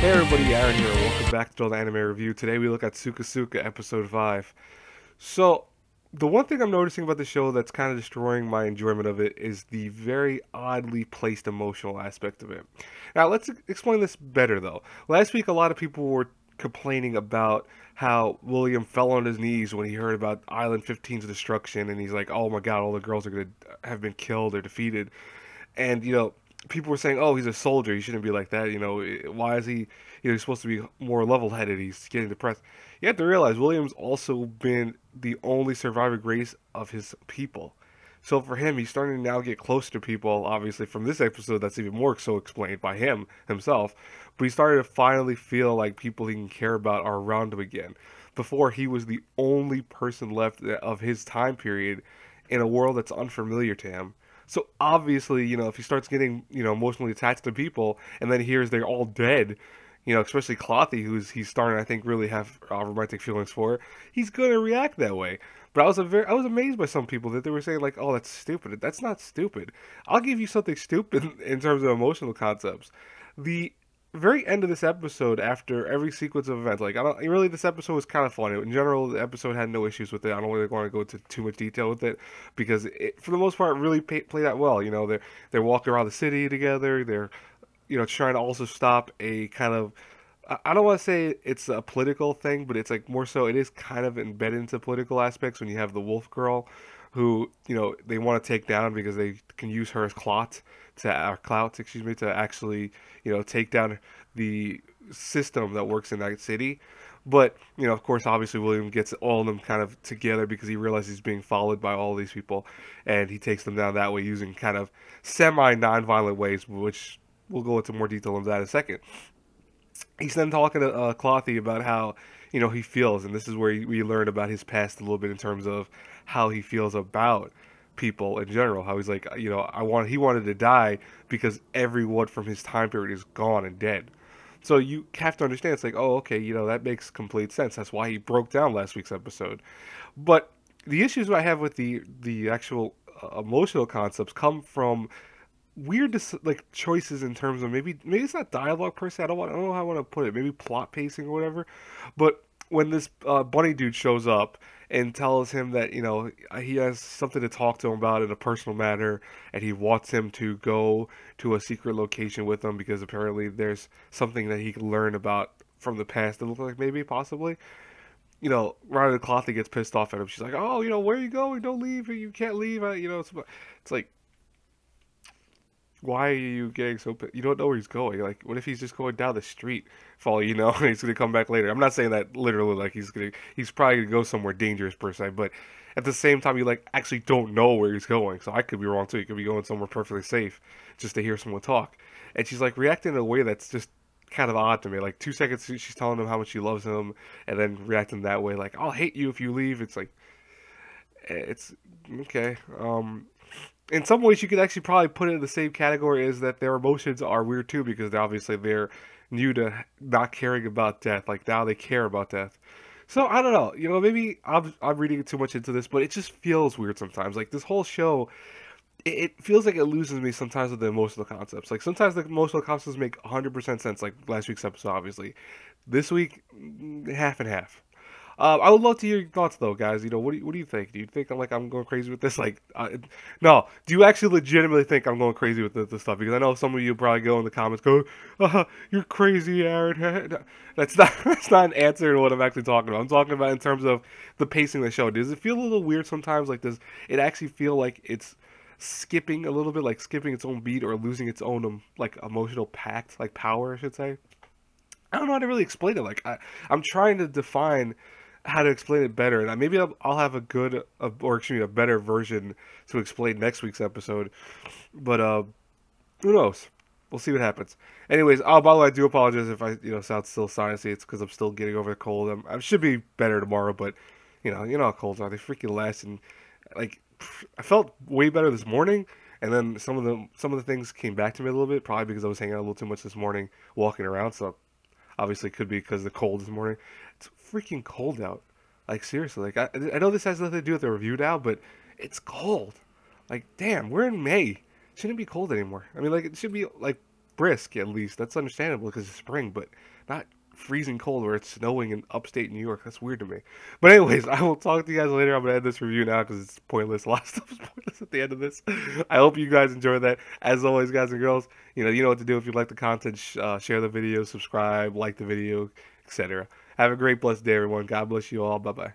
Hey everybody, Aaron here. Welcome back to the Anime Review. Today we look at Suka Episode 5. So, the one thing I'm noticing about the show that's kind of destroying my enjoyment of it is the very oddly placed emotional aspect of it. Now, let's explain this better though. Last week, a lot of people were complaining about how William fell on his knees when he heard about Island 15's destruction, and he's like, oh my god, all the girls are going to have been killed or defeated. And, people were saying, "Oh, he's a soldier. He shouldn't be like that. Why is he? He's supposed to be more level-headed. He's getting depressed." You have to realize William's also been the only surviving race of his people. So for him, he's starting to now get closer to people. Obviously, from this episode, that's even more so explained by him himself. But he started to finally feel like people he can care about are around him again. Before, he was the only person left of his time period in a world that's unfamiliar to him. So obviously, if he starts getting, emotionally attached to people and then hears they're all dead, especially Clothy, he's starting, I think, really have romantic feelings for, he's going to react that way. But I was amazed by some people that they were saying like, "Oh, that's stupid." That's not stupid. I'll give you something stupid in terms of emotional concepts. The very end of this episode, after every sequence of events, like, I don't really, this episode was kind of funny. In general, the episode had no issues with it. I don't really want to go into too much detail with it because it, for the most part, really played out well. They're walking around the city together. They're trying to also stop a kind of, I don't want to say it's a political thing, but it's like more so it is kind of embedded into political aspects when you have the Wolf Girl, who they want to take down because they can use her as clout, excuse me, to actually take down the system that works in that city. But of course, obviously, William gets all of them kind of together because he realizes he's being followed by all these people, and he takes them down that way using kind of semi non-violent ways, which we'll go into more detail on that in a second. He's then talking to Clothy about how he feels, and this is where we learn about his past a little bit in terms of how he feels about people in general. How he's like, he wanted to die because everyone from his time period is gone and dead. So you have to understand, it's like, oh, okay, that makes complete sense. That's why he broke down last week's episode. But the issues I have with the actual emotional concepts come from weird like choices in terms of maybe it's not dialogue per se. I don't know how I want to put it. Maybe plot pacing or whatever. But when this bunny dude shows up and tells him that he has something to talk to him about in a personal matter, and he wants him to go to a secret location with him because apparently there's something that he can learn about from the past. It looks like maybe possibly. Ryder Clothy gets pissed off at him. She's like, "Oh, where are you going? Don't leave. You can't leave." It's like, why are you getting so you don't know where he's going? Like, what if he's just going down the street for all you know, and he's gonna come back later? I'm not saying that literally, like he's probably gonna go somewhere dangerous per se, but at the same time, you like actually don't know where he's going. So I could be wrong too. He could be going somewhere perfectly safe just to hear someone talk. And she's like reacting in a way that's just kind of odd to me. Like 2 seconds she's telling him how much she loves him, and then reacting that way, like, "I'll hate you if you leave." It's like, it's okay. In some ways, you could actually probably put it in the same category as that their emotions are weird too, because obviously they're new to not caring about death. Like now they care about death. So I don't know. Maybe I'm reading too much into this, but it just feels weird sometimes. Like this whole show, it feels like it loses me sometimes with the emotional concepts. Like sometimes the emotional concepts make 100% sense, like last week's episode, obviously. This week, half and half. I would love to hear your thoughts, though, guys. What do you think? Do you think I'm going crazy with this? Like, no. Do you actually legitimately think I'm going crazy with this stuff? Because I know some of you probably go in the comments, go, "You're crazy, Aaron." That's not an answer to what I'm actually talking about. I'm talking about in terms of the pacing of the show. Does it feel a little weird sometimes? Like, does it actually feel like it's skipping a little bit, like skipping its own beat or losing its own like emotional pact, like power, I should say? I don't know how to really explain it. Like, I'm trying to define how to explain it better, and maybe I'll have a good, or excuse me, a better version to explain next week's episode. But who knows? We'll see what happens. Anyways, by the way, I do apologize if I sound still sinusy. It's because I'm still getting over the cold. I should be better tomorrow, but how colds are. They freaking last, and like I felt way better this morning. And then some of the things came back to me a little bit, probably because I was hanging out a little too much this morning, walking around. So obviously, it could be because of the cold this morning. It's freaking cold out. Like, seriously. Like, I know this has nothing to do with the review now, but it's cold. Like, damn, we're in May. It shouldn't be cold anymore. I mean, like, it should be, like, brisk at least. That's understandable because it's spring, but not freezing cold where it's snowing in upstate New York. That's weird to me. But anyways, I will talk to you guys later. I'm gonna end this review now because it's pointless. A lot of stuff is pointless at the end of this. I hope you guys enjoyed that. As always, guys and girls, you know what to do. If you like the content, share the video, subscribe, like the video, etc. Have a great blessed day, everyone. God bless you all. Bye bye.